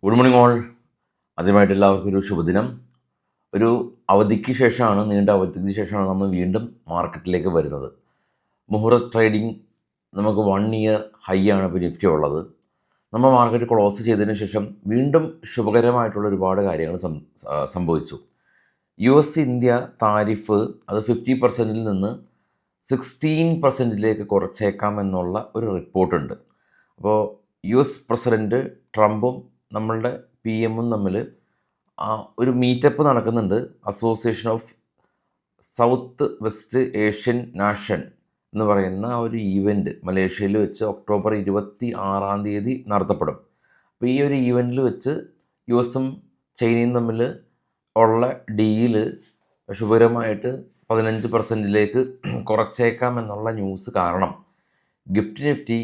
Good morning all. ആദ്യമായിട്ട് എല്ലാവർക്കും ഒരു ശുഭദിനം. ഒരു അവധിക്ക് ശേഷമാണ്, നീണ്ട അവധിക്ക് ശേഷമാണ് നമ്മൾ വീണ്ടും മാർക്കറ്റിലേക്ക് വരുന്നത്. മുഹൂർത്ത് ട്രേഡിംഗ് നമുക്ക് 1 ഇയർ ഹൈ ആണ് ഇപ്പോൾ നിഫ്റ്റി ഉള്ളത്. നമ്മൾ മാർക്കറ്റ് ക്ലോസ് ചെയ്തതിന് ശേഷം വീണ്ടും ശുഭകരമായിട്ടുള്ള ഒരുപാട് കാര്യങ്ങൾ സംഭവിച്ചു. US ഇന്ത്യ താരിഫ് അത് 50% നിന്ന് 16% കുറച്ചേക്കാം എന്നുള്ള ഒരു റിപ്പോർട്ടുണ്ട്. അപ്പോൾ US പ്രസിഡൻറ്റ് ട്രംപും നമ്മളുടെ PM തമ്മിൽ ഒരു മീറ്റപ്പ് നടക്കുന്നുണ്ട്. Association of south west Asian nation എന്ന് പറയുന്ന ഒരു ഈവൻറ്റ് മലേഷ്യയിൽ വെച്ച് ഒക്ടോബർ 26 നടത്തപ്പെടും. അപ്പോൾ ഈ ഒരു ഈവൻറ്റിൽ വെച്ച് US ചൈനയും തമ്മിൽ ഉള്ള ഡീല് ശുഭകരമായിട്ട് 15% കുറച്ചേക്കാം എന്നുള്ള ന്യൂസ് കാരണം നിഫ്റ്റി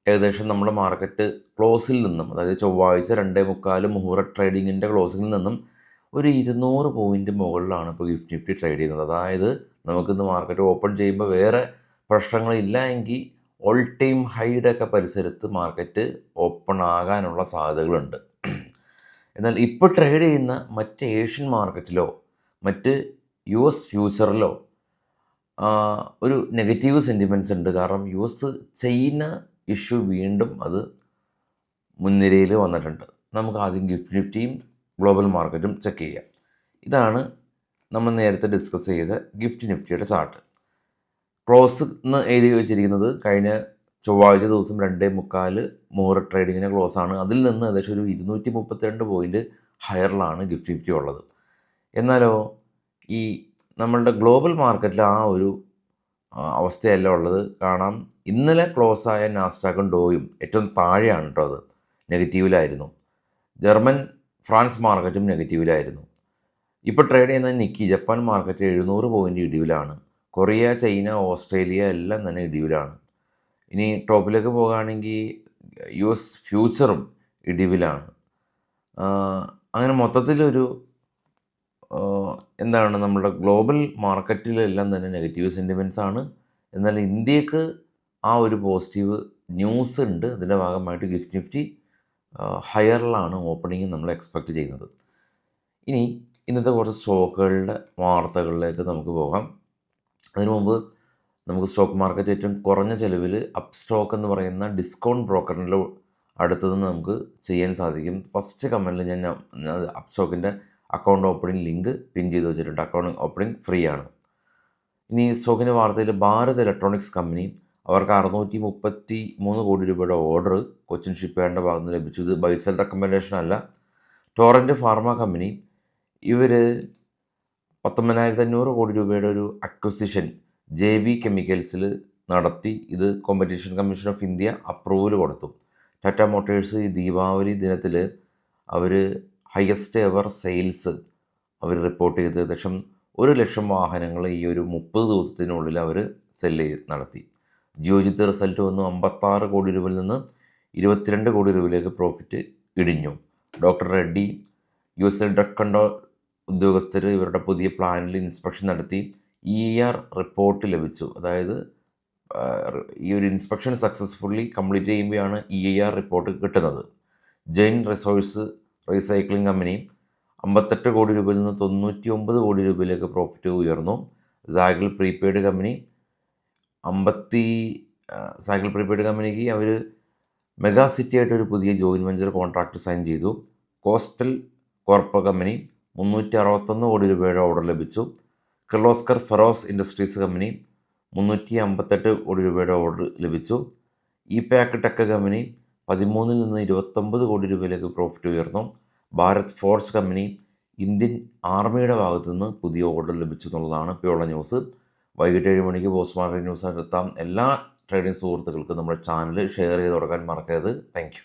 ഏകദേശം നമ്മുടെ മാർക്കറ്റ് ക്ലോസിൽ നിന്നും, അതായത് ചൊവ്വാഴ്ച 2:45 മുഹൂർത്ത് ട്രേഡിങ്ങിൻ്റെ ക്ലോസിൽ നിന്നും ഒരു 200 പോയിൻ്റ് മുകളിലാണ് ഇപ്പോൾ നിഫ്റ്റി ട്രേഡ് ചെയ്യുന്നത്. അതായത് നമുക്കിന്ന് മാർക്കറ്റ് ഓപ്പൺ ചെയ്യുമ്പോൾ വേറെ പ്രശ്നങ്ങളില്ല എങ്കിൽ ഓൾ ടൈം ഹൈയുടെ ഒക്കെ പരിസരത്ത് മാർക്കറ്റ് ഓപ്പൺ ആകാനുള്ള സാധ്യതകളുണ്ട്. എന്നാൽ ഇപ്പോൾ ട്രേഡ് ചെയ്യുന്ന മറ്റ് ഏഷ്യൻ മാർക്കറ്റിലോ മറ്റ് US ഫ്യൂച്ചറിലോ ഒരു നെഗറ്റീവ് സെൻറ്റിമെൻറ്റ്സ് ഉണ്ട്. കാരണം ചൈന ഇഷ്യൂ വീണ്ടും അത് മുൻനിരയിൽ വന്നിട്ടുണ്ട്. നമുക്ക് ആദ്യം നിഫ്റ്റിയും ഗ്ലോബൽ മാർക്കറ്റും ചെക്ക് ചെയ്യാം. ഇതാണ് നമ്മൾ നേരത്തെ ഡിസ്കസ് ചെയ്ത നിഫ്റ്റിയുടെ ചാർട്ട്. ക്ലോസ് എന്ന് എഴുതി വെച്ചിരിക്കുന്നത് കഴിഞ്ഞ ചൊവ്വാഴ്ച ദിവസം 2:45 മുഹൂർത്ത് ട്രേഡിങ്ങിന് ക്ലോസ് ആണ്. അതിൽ നിന്ന് ഏകദേശം ഒരു 232 പോയിൻ്റ് ഹയറിലാണ് നിഫ്റ്റി ഉള്ളത്. എന്നാലോ ഈ നമ്മളുടെ ഗ്ലോബൽ മാർക്കറ്റിൽ ആ ഒരു അവസ്ഥയല്ല ഉള്ളത്. കാണാം, ഇന്നലെ ക്ലോസായ നാസ്ഡാക്കും ഡോയും ഏറ്റവും താഴെയാണ് കേട്ടോ. അത് നെഗറ്റീവിലായിരുന്നു. ഫ്രാൻസ് മാർക്കറ്റും നെഗറ്റീവിലായിരുന്നു. ഇപ്പോൾ ട്രേഡ് ചെയ്യുന്ന നിക്കി ജപ്പാൻ മാർക്കറ്റ് 700 പോയിൻ്റ് ഇടിവിലാണ്. കൊറിയ, ചൈന, ഓസ്ട്രേലിയ എല്ലാം തന്നെ ഇടിവിലാണ്. ഇനി ടോപ്പിലേക്ക് പോകുകയാണെങ്കിൽ US ഫ്യൂച്ചറും ഇടിവിലാണ്. അങ്ങനെ മൊത്തത്തിലൊരു എന്താണ്, നമ്മുടെ ഗ്ലോബൽ മാർക്കറ്റിലെല്ലാം തന്നെ നെഗറ്റീവ് സെൻറ്റിമെൻറ്റ്സ് ആണ്. എന്നാൽ ഇന്ത്യക്ക് ആ ഒരു പോസിറ്റീവ് ന്യൂസ് ഉണ്ട്. അതിൻ്റെ ഭാഗമായിട്ട് നിഫ്റ്റി ഹയറിലാണ് ഓപ്പണിങ് നമ്മൾ എക്സ്പെക്റ്റ് ചെയ്യുന്നത്. ഇനി ഇന്നത്തെ കുറച്ച് സ്റ്റോക്കുകളുടെ വാർത്തകളിലേക്ക് നമുക്ക് പോകാം. അതിനു മുമ്പ് നമുക്ക് സ്റ്റോക്ക് മാർക്കറ്റ് ഏറ്റവും കുറഞ്ഞ ചിലവിൽ അപ്പ് സ്റ്റോക്ക് എന്ന് പറയുന്ന ഡിസ്കൗണ്ട് ബ്രോക്കറിൻ്റെ അടുത്തുനിന്ന് നമുക്ക് ചെയ്യാൻ സാധിക്കും. ഫസ്റ്റ് കമൻറ്റിൽ ഞാൻ അപ്പ് സ്റ്റോക്കിൻ്റെ അക്കൗണ്ട് ഓപ്പണിംഗ് ലിങ്ക് പിൻ ചെയ്ത് വെച്ചിട്ടുണ്ട്. അക്കൗണ്ട് ഓപ്പണിംഗ് ഫ്രീ ആണ്. ഇനി സ്റ്റോക്കിൻ്റെ വാർത്തയിൽ ഭാരത് ഇലക്ട്രോണിക്സ് കമ്പനി അവർക്ക് 633 കോടി രൂപയുടെ ഓർഡർ കൊച്ചിൻ ഷിപ്പ്യാർഡിൻ്റെ ഭാഗത്ത് നിന്ന് ലഭിച്ചു. ഇത് ബൈസെൽ റെക്കമെൻഡേഷൻ അല്ല. ടോറൻറ്റ് ഫാർമ കമ്പനി ഇവർ 19,500 കോടി രൂപയുടെ ഒരു അക്വസിഷൻ JB കെമിക്കൽസിൽ നടത്തി. ഇത് competition commission of India approval കൊടുത്തു. ടാറ്റ മോട്ടേഴ്സ് ഈ ദീപാവലി ദിനത്തിൽ അവർ ഹയസ്റ്റ് എവർ സെയിൽസ് അവർ റിപ്പോർട്ട് ചെയ്ത് ഏകദേശം 1 ലക്ഷം വാഹനങ്ങൾ ഈ ഒരു 30 ദിവസത്തിനുള്ളിൽ അവർ നടത്തി. ജിയോജിത്ത് റിസൾട്ട് വന്നു. 56 കോടി രൂപയിൽ നിന്ന് 22 കോടി രൂപയിലേക്ക് പ്രോഫിറ്റ് ഇടിഞ്ഞു. Doctor Reddy US drug control ഉദ്യോഗസ്ഥർ ഇവരുടെ പുതിയ പ്ലാനിൽ ഇൻസ്പെക്ഷൻ നടത്തി. EIR റിപ്പോർട്ട് ലഭിച്ചു. അതായത് ഈ ഒരു ഇൻസ്പെക്ഷൻ സക്സസ്ഫുള്ളി കംപ്ലീറ്റ് ചെയ്യുമ്പോഴാണ് EIR റിപ്പോർട്ട് കിട്ടുന്നത്. ജെയിൻ റിസോഴ്സ് റീസൈക്ലിംഗ് കമ്പനി 58 കോടി രൂപയിൽ നിന്ന് 99 കോടി രൂപയിലേക്ക് പ്രോഫിറ്റ് ഉയർന്നു. സാഗിൾ പ്രീപെയ്ഡ് കമ്പനിക്ക് അവർ മെഗാ സിറ്റി ആയിട്ട് ഒരു പുതിയ ജോയിൻറ്റ് വെഞ്ചർ കോൺട്രാക്ട് സൈൻ ചെയ്തു. കോസ്റ്റൽ കോർപ്പ് കമ്പനി 361 കോടി രൂപയുടെ ഓർഡർ ലഭിച്ചു. കിർലോസ്കർ ഫെറോസ് ഇൻഡസ്ട്രീസ് കമ്പനി 358 കോടി രൂപയുടെ ഓർഡർ ലഭിച്ചു. പാക്ക് ടെക് കമ്പനി 13 നിന്ന് 29 കോടി രൂപയിലേക്ക് പ്രോഫിറ്റ് ഉയർന്നു. ഭാരത് ഫോർജ് കമ്പനി ഇന്ത്യൻ ആർമിയുടെ ഭാഗത്തു നിന്ന് പുതിയ ഓർഡർ ലഭിച്ചു എന്നുള്ളതാണ് ഇപ്പോഴുള്ള ന്യൂസ്. വൈകിട്ട് 7 മണിക്ക് പോസ്റ്റ് മാർക്കറ്റ് ന്യൂസ് എത്താം. എല്ലാ ട്രേഡിംഗ് സുഹൃത്തുക്കൾക്കും നമ്മുടെ ചാനൽ ഷെയർ ചെയ്ത് കൊടുക്കാൻ മറക്കരുത്. Thank you.